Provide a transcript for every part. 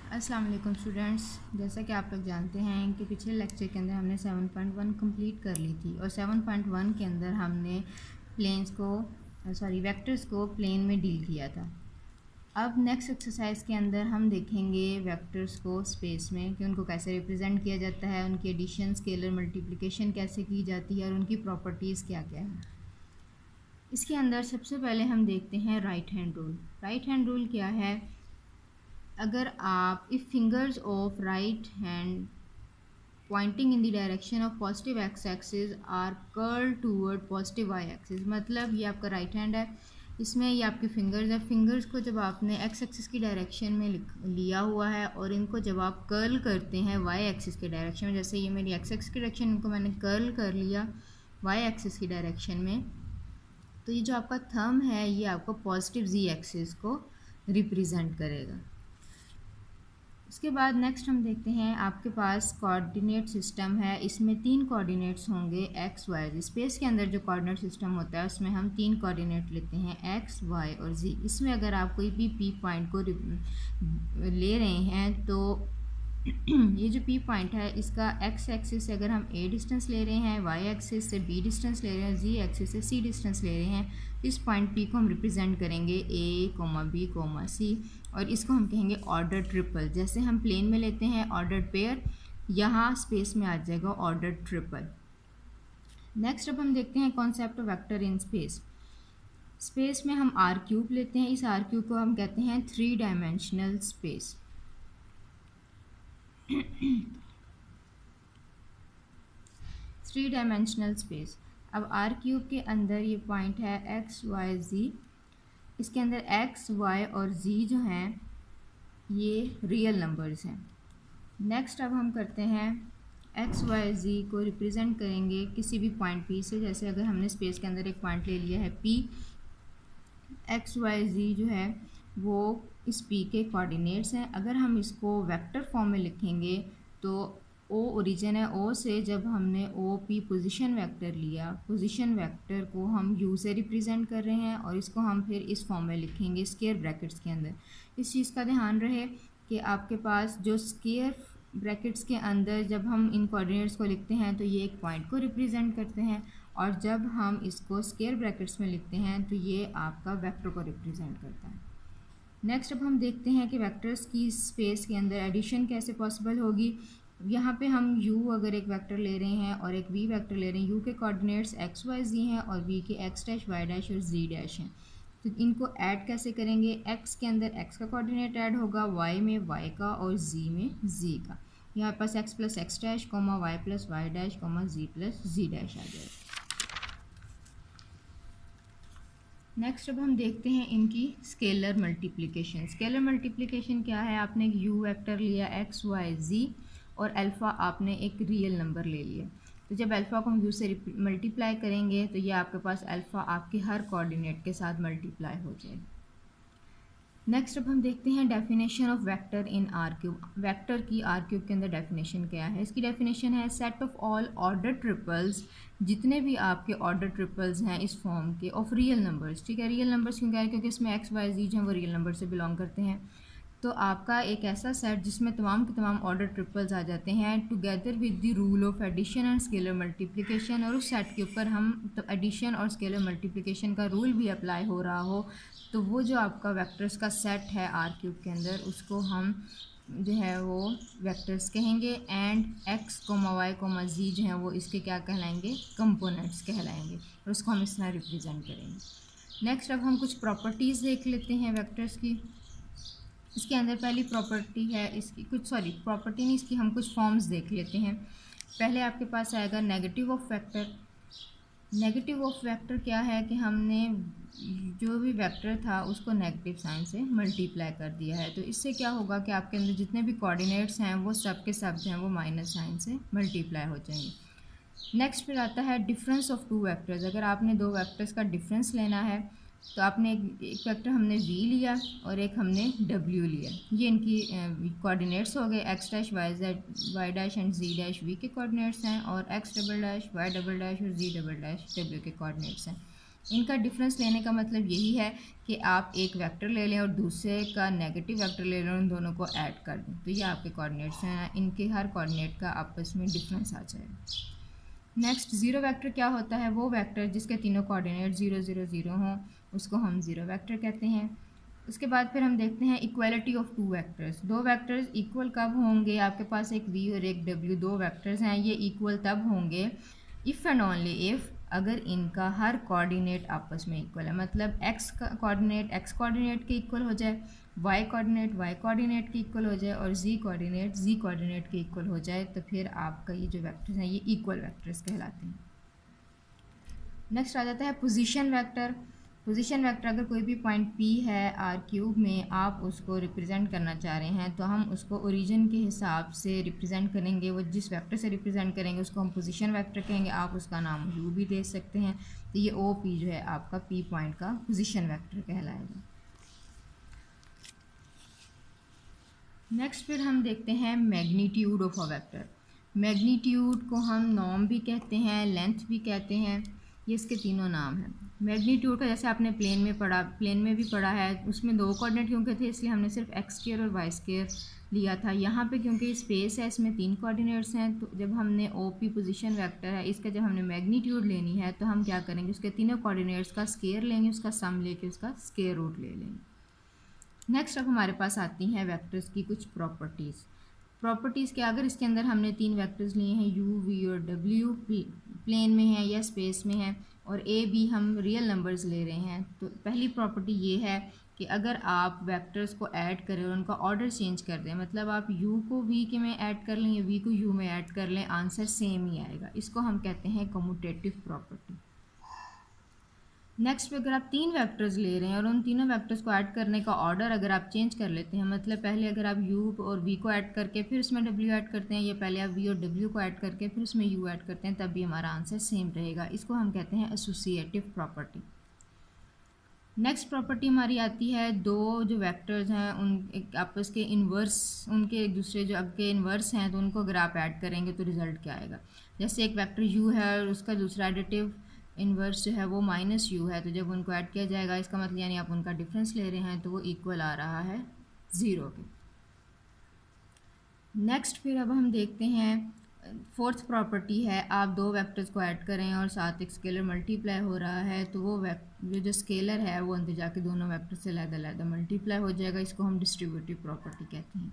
अस्सलाम वालेकुम स्टूडेंट्स। जैसा कि आप लोग जानते हैं कि पिछले लेक्चर के अंदर हमने 7.1 कंप्लीट कर ली थी और 7.1 के अंदर हमने वेक्टर्स को प्लेन में डील किया था। अब नेक्स्ट एक्सरसाइज के अंदर हम देखेंगे वेक्टर्स को स्पेस में कि उनको कैसे रिप्रेजेंट किया जाता है, उनकी एडिशन, स्केलर मल्टीप्लिकेशन कैसे की जाती है और उनकी प्रॉपर्टीज़ क्या क्या है। इसके अंदर सबसे पहले हम देखते हैं right hand rule. Right hand rule क्या है? अगर आप if fingers of right hand pointing in the direction of positive x axis are curl toward positive y axis, मतलब ये आपका राइट हैंड है, इसमें ये आपके फिंगर्स है। फिंगर्स को जब आपने एक्स एक्सिस की डायरेक्शन में लिया हुआ है और इनको जब आप कर्ल करते हैं वाई एक्सिस के डायरेक्शन में, जैसे ये मेरी एक्स एक्सिस की डायरेक्शन, इनको मैंने कर्ल कर लिया वाई एक्सिस की डायरेक्शन में, तो ये जो आपका थंब है ये आपको पॉजिटिव जी एक्सिस को रिप्रेजेंट करेगा। उसके बाद नेक्स्ट हम देखते हैं आपके पास कोऑर्डिनेट सिस्टम है। इसमें 3 कोऑर्डिनेट्स होंगे एक्स वाई जी। स्पेस के अंदर जो कोऑर्डिनेट सिस्टम होता है उसमें हम 3 कोऑर्डिनेट लेते हैं एक्स वाई और जी। इसमें अगर आप कोई भी पी पॉइंट को ले रहे हैं तो ये जो पी पॉइंट है इसका एक्स एक्सिस से अगर हम ए डिस्टेंस ले रहे हैं, वाई एक्सिस से बी डिस्टेंस ले रहे हैं, जी एक्सिस से सी डिस्टेंस ले रहे हैं, इस पॉइंट पी को हम रिप्रेजेंट करेंगे ए कोमा बी कोमा सी और इसको हम कहेंगे ऑर्डर ट्रिपल। जैसे हम प्लेन में लेते हैं ऑर्डर पेयर, यहाँ स्पेस में आ जाएगा ऑर्डर ट्रिपल। नेक्स्ट अब हम देखते हैं concept of vector in space. Space में हम आर क्यूब लेते हैं, इस आर क्यूब को हम कहते हैं 3 डायमेंशनल स्पेस। 3 dimensional space. अब आर क्यूब के अंदर ये पॉइंट है एक्स वाई जी, इसके अंदर एक्स वाई और जी जो हैं ये रियल नंबर्स हैं। नेक्स्ट अब हम करते हैं एक्स वाई जी को रिप्रेजेंट करेंगे किसी भी पॉइंट पी से। जैसे अगर हमने स्पेस के अंदर एक पॉइंट ले लिया है पी, एक्स वाई जी जो है वो इस पी के कोऑर्डिनेट्स हैं। अगर हम इसको वेक्टर फॉर्म में लिखेंगे तो ओ ओरिजिन है, ओ से जब हमने ओ पी पोजीशन वेक्टर लिया, पोजीशन वेक्टर को हम यू से रिप्रेजेंट कर रहे हैं और इसको हम फिर इस फॉर्म में लिखेंगे स्क्वायर ब्रैकेट्स के अंदर। इस चीज़ का ध्यान रहे कि आपके पास जो स्क्वायर ब्रैकेट्स के अंदर जब हम इन कोऑर्डिनेट्स को लिखते हैं तो ये एक पॉइंट को रिप्रेजेंट करते हैं और जब हम इसको स्क्वायर ब्रैकेट्स में लिखते हैं तो ये आपका वेक्टर को रिप्रेजेंट करता है। नेक्स्ट अब हम देखते हैं कि वेक्टर्स की स्पेस के अंदर एडिशन कैसे पॉसिबल होगी। यहाँ पे हम u अगर एक वेक्टर ले रहे हैं और एक v वेक्टर ले रहे हैं, u के कोऑर्डिनेट्स x y z हैं और v के x डैश y डैश और z डैश हैं, तो इनको ऐड कैसे करेंगे? x के अंदर x का कोऑर्डिनेट ऐड होगा, y में y का और z में z का। यहाँ पास x plus X dash comma Y plus Y dash comma z plus z dash आ जाएगा। नेक्स्ट अब हम देखते हैं इनकी स्केलर मल्टीप्लिकेशन। स्केलर मल्टीप्लिकेशन क्या है? आपने एक u वेक्टर लिया x y z और अल्फ़ा आपने एक रियल नंबर ले लिया, तो जब अल्फ़ा को हम u से मल्टीप्लाई करेंगे तो ये आपके पास अल्फ़ा आपके हर कोऑर्डिनेट के साथ मल्टीप्लाई हो जाएगा। नेक्स्ट अब हम देखते हैं definition of vector in are cube. Vector की आर क्यूब के अंदर डेफिनेशन क्या है? इसकी डेफिनेशन है set of all order triples, जितने भी आपके ऑर्डर ट्रिपल्स हैं इस फॉर्म के, ऑफ रियल नंबर्स। ठीक है, रियल नंबर्स क्यों कह रहे हैं? क्योंकि इसमें एक्स वाई जी जो हैं वो रियल नंबर से बिलोंग करते हैं। तो आपका एक ऐसा सेट जिसमें तमाम के तमाम ऑर्डर ट्रिपल्स आ जाते हैं together with the rule of addition and scalar multiplication, और उस सेट के ऊपर हम तो एडिशन और स्केलर मल्टीप्लिकेशन का रूल भी अप्लाई हो रहा हो, तो वो जो आपका वेक्टर्स का सेट है आर क्यूब के अंदर उसको हम जो है वो वेक्टर्स कहेंगे। And X comma Y comma Z जो है वो इसके क्या कहलाएंगे? कंपोनेंट्स कहलाएंगे, और उसको हम इस तरह रिप्रेजेंट करेंगे। नेक्स्ट अब हम कुछ प्रॉपर्टीज़ देख लेते हैं वेक्टर्स की। इसके अंदर पहली प्रॉपर्टी है इसकी, प्रॉपर्टी नहीं, इसकी हम कुछ फॉर्म्स देख लेते हैं। पहले आपके पास आएगा negative of vector. Negative of vector क्या है कि हमने जो भी वेक्टर था उसको नेगेटिव साइन से मल्टीप्लाई कर दिया है, तो इससे क्या होगा कि आपके अंदर जितने भी कोऑर्डिनेट्स हैं वो सब के सब जो हैं वो माइनस साइन से मल्टीप्लाई हो जाएंगे। नेक्स्ट फिर आता है डिफरेंस ऑफ टू वेक्टर्स। अगर आपने दो वेक्टर्स का डिफरेंस लेना है तो आपने एक वेक्टर हमने v लिया और एक हमने w लिया, ये इनकी कोऑर्डिनेट्स हो गए। x dash y dash and z dash v के कोऑर्डिनेट्स हैं और x double dash y double dash और z डबल डैश w के कोऑर्डिनेट्स हैं। इनका डिफरेंस लेने का मतलब यही है कि आप एक वेक्टर ले लें और दूसरे का नेगेटिव वेक्टर ले लें और उन दोनों को ऐड कर दें, तो ये आपके कोऑर्डिनेट्स हैं, इनके हर कोऑर्डिनेट का आपस में डिफरेंस आ जाएगा। नेक्स्ट ज़ीरो वेक्टर क्या होता है? वो वेक्टर जिसके तीनों कोऑर्डिनेट 0 0 0 हों उसको हम ज़ीरो वेक्टर कहते हैं। उसके बाद फिर हम देखते हैं इक्वलिटी ऑफ टू वेक्टर्स। दो वेक्टर्स इक्वल कब होंगे? आपके पास एक v और एक w, दो वेक्टर्स हैं, ये इक्वल तब होंगे इफ़ एंड ओनली इफ़ अगर इनका हर कोऑर्डिनेट आपस में इक्वल है, मतलब x का कोऑर्डिनेट x कोऑर्डिनेट के इक्वल हो जाए, y कोऑर्डिनेट y कोऑर्डिनेट के इक्वल हो जाए और z कोऑर्डिनेट z कोऑर्डिनेट के इक्वल हो जाए, तो फिर आपका ये जो वेक्टर्स हैं ये इक्वल वेक्टर्स कहलाते हैं। नेक्स्ट आ जाता है पोजीशन वेक्टर। पोजीशन वेक्टर अगर कोई भी पॉइंट P है R³ में, आप उसको रिप्रेजेंट करना चाह रहे हैं तो हम उसको ओरिजिन के हिसाब से रिप्रेजेंट करेंगे। वो जिस वेक्टर से रिप्रेजेंट करेंगे उसको हम पोजीशन वेक्टर कहेंगे। आप उसका नाम U भी दे सकते हैं। तो ये OP जो है आपका P पॉइंट का पोजीशन वेक्टर कहलाएगा। नेक्स्ट फिर हम देखते हैं magnitude of a vector. Magnitude को हम नॉर्म भी कहते हैं, लेंथ भी कहते हैं, ये इसके तीनों नाम हैं। मैग्नीट्यूड का जैसे आपने प्लेन में पढ़ा, प्लेन में भी पढ़ा है, उसमें दो कोऑर्डिनेट क्योंकि थे इसलिए हमने सिर्फ x² और y² लिया था। यहाँ पे क्योंकि स्पेस है इसमें तीन कोऑर्डिनेट्स हैं, तो जब हमने OP पोजीशन वेक्टर है इसका जब हमने मैग्नीट्यूड लेनी है तो हम क्या करेंगे, उसके तीनों कोऑर्डिनेट्स का स्क्वायर लेंगे, उसका सम लेके उसका स्क्वायर रूट ले लेंगे। नेक्स्ट अब हमारे पास आती हैं वेक्टर्स की कुछ प्रॉपर्टीज़। प्रॉपर्टीज़ के अगर इसके अंदर हमने तीन वेक्टर्स लिए हैं u, v और w, प्लेन में है या स्पेस में है, और a b हम रियल नंबर्स ले रहे हैं, तो पहली प्रॉपर्टी ये है कि अगर आप वेक्टर्स को ऐड करें और उनका ऑर्डर चेंज कर दें, मतलब आप u को v के में ऐड कर लें या v को u में ऐड कर लें, आंसर सेम ही आएगा। इसको हम कहते हैं कम्यूटेटिव प्रॉपर्टी। नेक्स्ट पे अगर आप तीन वेक्टर्स ले रहे हैं और उन तीनों वेक्टर्स को ऐड करने का ऑर्डर अगर आप चेंज कर लेते हैं, मतलब पहले अगर आप u और v को ऐड करके फिर उसमें w ऐड करते हैं, या पहले आप v और w को ऐड करके फिर उसमें u ऐड करते हैं, तब भी हमारा आंसर सेम रहेगा। इसको हम कहते हैं एसोसिएटिव प्रॉपर्टी। नेक्स्ट प्रॉपर्टी हमारी आती है, दो जो वेक्टर्स हैं उन एक आपस के इन्वर्स, उनके एक दूसरे जो आपके इन्वर्स हैं, तो उनको अगर आप ऐड करेंगे तो रिजल्ट क्या आएगा। जैसे एक वेक्टर u है और उसका दूसरा एडिटिव इन्वर्स जो है वो -u है, तो जब उनको ऐड किया जाएगा इसका मतलब यानी आप उनका डिफरेंस ले रहे हैं तो वो इक्वल आ रहा है 0 के। नेक्स्ट फिर अब हम देखते हैं फोर्थ प्रॉपर्टी है, आप दो वेक्टर्स को ऐड करें और साथ एक स्केलर मल्टीप्लाई हो रहा है, तो वो जो स्केलर है वो अंदर जाके दोनों वेक्टर से अलग-अलग मल्टीप्लाई हो जाएगा। इसको हम डिस्ट्रीब्यूटिव प्रॉपर्टी कहते हैं।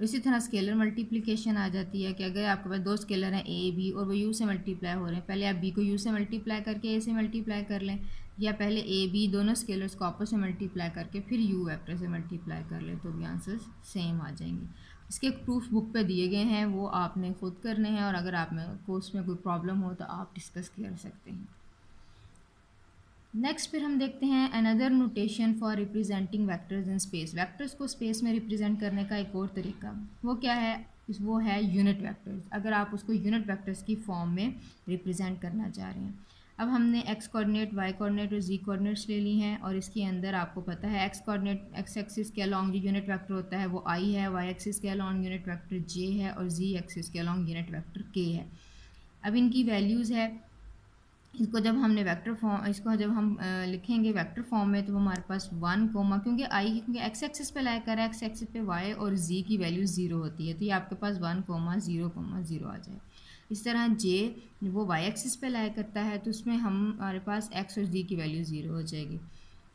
इसी तरह स्केलर मल्टीप्लिकेशन आ जाती है कि अगर आपके पास दो स्केलर हैं a b और वो u से मल्टीप्लाई हो रहे हैं, पहले आप b को u से मल्टीप्लाई करके a से मल्टीप्लाई कर लें, या पहले a b दोनों स्केलर्स को आपस में मल्टीप्लाई करके फिर u वेक्टर से मल्टीप्लाई कर लें, तो भी आंसर सेम आ जाएंगे। इसके प्रूफ बुक पे दिए गए हैं, वो आपने खुद करने हैं, और अगर आप में कोर्स में कोई प्रॉब्लम हो तो आप डिस्कस कर सकते हैं। नेक्स्ट फिर हम देखते हैं another notation for representing vectors in space. Vectors को स्पेस में रिप्रेजेंट करने का एक और तरीका, वो क्या है, वो है यूनिट वेक्टर्स। अगर आप उसको यूनिट वेक्टर्स की फॉर्म में रिप्रेजेंट करना चाह रहे हैं, अब हमने x कोऑर्डिनेट, y कोऑर्डिनेट और z कोऑर्डिनेट्स ले ली हैं, और इसके अंदर आपको पता है x कोऑर्डिनेट x एक्सिस के अलॉन्ग जो यूनिट वेक्टर होता है वो i है, y एक्सिस के अलॉन्ग यूनिट वेक्टर j है, और z एक्सिस के अलॉन्ग यूनिट वेक्टर k है। अब इनकी वैल्यूज़ है, इसको जब हमने वेक्टर फॉर्म, इसको जब हम लिखेंगे वेक्टर फॉर्म में, तो हमारे पास 1 कोमा, क्योंकि एक्स एक्सिस पे लाई कर रहा है, एक्स एक्सिस पे y और z की वैल्यू 0 होती है, तो ये आपके पास 1 कोमा 0 आ जाए। इस तरह j वो y एक्सिस पे लाई करता है, तो उसमें हमारे पास x और z की वैल्यू 0 हो जाएगी।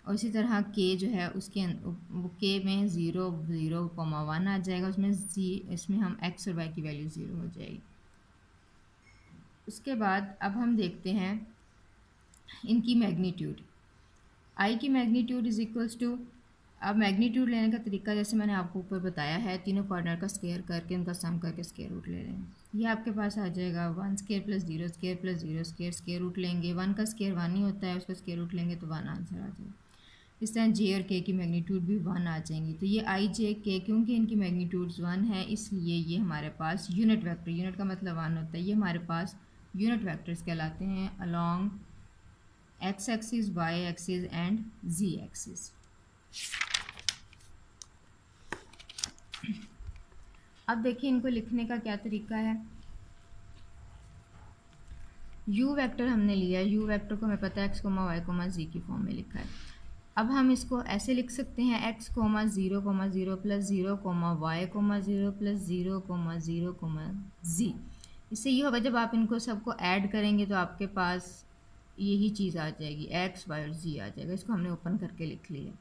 और इसी तरह k जो है उसके वो k में 0 0 कोमा 1 आ जाएगा, उसमें z, इसमें हम x और y की वैल्यू 0 हो जाएगी। उसके बाद अब हम देखते हैं इनकी मैग्नीट्यूड। आई की मैग्नीट्यूड इज इक्वल्स टू, अब मैग्नीट्यूड लेने का तरीका जैसे मैंने आपको ऊपर बताया है, तीनों कॉर्नर का स्क्वायर करके उनका सम करके स्क्वायर रूट ले लें। ये आपके पास आ जाएगा 1 square plus 0 square plus 0 square, square root लेंगे, 1 का स्क्वायर 1 ही होता है, उसका स्क्वायर रूट लेंगे तो 1 आंसर आ जाएगा। इस तरह जे और के की मैग्नीट्यूड भी 1 आ जाएंगी। तो ये आई जे के, क्योंकि इनकी मैग्नीट्यूड्स 1 है, इसलिए ये हमारे पास यूनिट वेक्टर, यूनिट का मतलब 1 होता है, ये हमारे पास यूनिट वेक्टर्स कहलाते हैं along x axis, y axis and z axis. अब देखिए इनको लिखने का क्या तरीका है। यू वेक्टर हमने लिया, यू वेक्टर को हमें पता है एक्स कोमा वाई कोमा जी की फॉर्म में लिखा है। अब हम इसको ऐसे लिख सकते हैं X comma zero plus zero comma Y comma zero plus zero comma Z. इससे ये होगा जब आप इनको सबको ऐड करेंगे तो आपके पास यही चीज़ आ जाएगी, एक्स वाई और जी आ जाएगा। इसको हमने ओपन करके लिख लिया।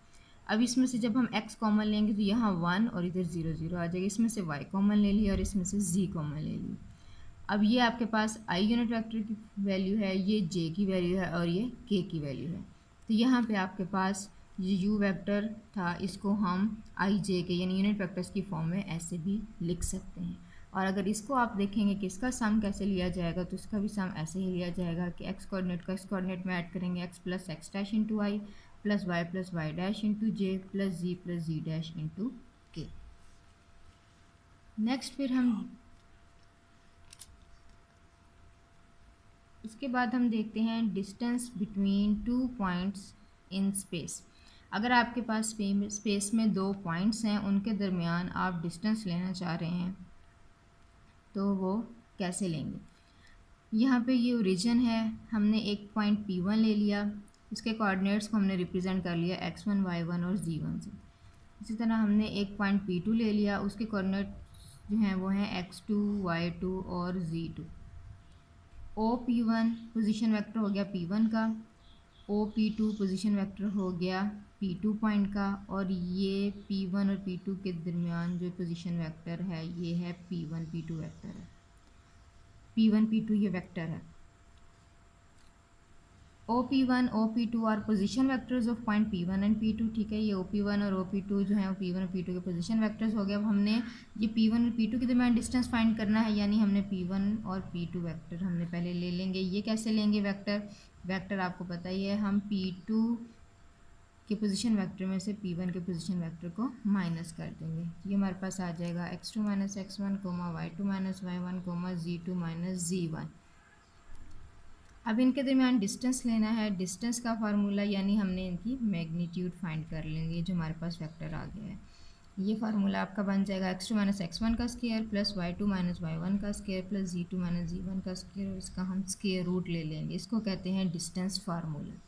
अब इसमें से जब हम x कॉमन लेंगे तो यहाँ 1 और इधर 0 0 आ जाएगा। इसमें से y कॉमन ले लिया और इसमें से z कॉमन ले लिया। अब ये आपके पास i यूनिट वेक्टर की वैल्यू है, ये j की वैल्यू है और ये k की वैल्यू है। तो यहाँ पे आपके पास ये u वेक्टर था, इसको हम i j के यानी यूनिट वेक्टर्स की फॉर्म में ऐसे भी लिख सकते हैं। और अगर इसको आप देखेंगे कि इसका सम कैसे लिया जाएगा तो इसका भी सम ऐसे ही लिया जाएगा कि x कोऑर्डिनेट को x कोऑर्डिनेट में ऐड करेंगे, x plus X dash into I plus Y dash into J plus Z dash into K. Next फिर हम इसके बाद हम देखते हैं distance between two points in space. अगर आपके पास स्पेस में दो पॉइंट्स हैं, उनके दरमियान आप डिस्टेंस लेना चाह रहे हैं तो वो कैसे लेंगे। यहाँ पे ये ओरिजिन है, हमने एक पॉइंट P1 ले लिया, इसके कोऑर्डिनेट्स को हमने रिप्रेजेंट कर लिया x1 y1 और z1 से। इसी तरह हमने एक पॉइंट P2 ले लिया, उसके कोऑर्डिनेट जो हैं वो हैं x2 y2 और z2। OP1 पोजीशन वेक्टर हो गया P1 का, OP2 पोजीशन वेक्टर हो गया P2 पॉइंट का, और ये P1 और P2 के दरमियान जो पोजीशन वेक्टर है ये है P1 P2 वेक्टर है। P1 P2 ये वेक्टर है। OP1 OP2 are position vectors of point P1 and P2। ठीक है, ये OP1 और OP2 जो है P1 और P2 के पोजीशन वेक्टर्स हो गए। अब हमने ये P1 और P2 के दरमियान डिस्टेंस फाइंड करना है, यानी हमने P1 और P2 वेक्टर हमने पहले ले लेंगे। ये कैसे लेंगे वेक्टर आपको पता ही है, हम P2 के पोजीशन वेक्टर में से P1 के पोजीशन वेक्टर को माइनस कर देंगे। ये हमारे पास आ जाएगा x2 minus x1 comma y2 minus y1 comma z2 minus z1। अब इनके दरमियान डिस्टेंस लेना है। डिस्टेंस का फार्मूला यानी हमने इनकी मैग्नीट्यूड फाइंड कर लेंगे, जो हमारे पास वेक्टर आ गया है। ये फार्मूला आपका बन जाएगा x2 माइनस x1 का square plus y2 minus y1 का square plus z2 minus z1 का स्क्वायर, और इसका हम स्क्वायर रूट ले लेंगे। इसको कहते हैं डिस्टेंस फार्मूला।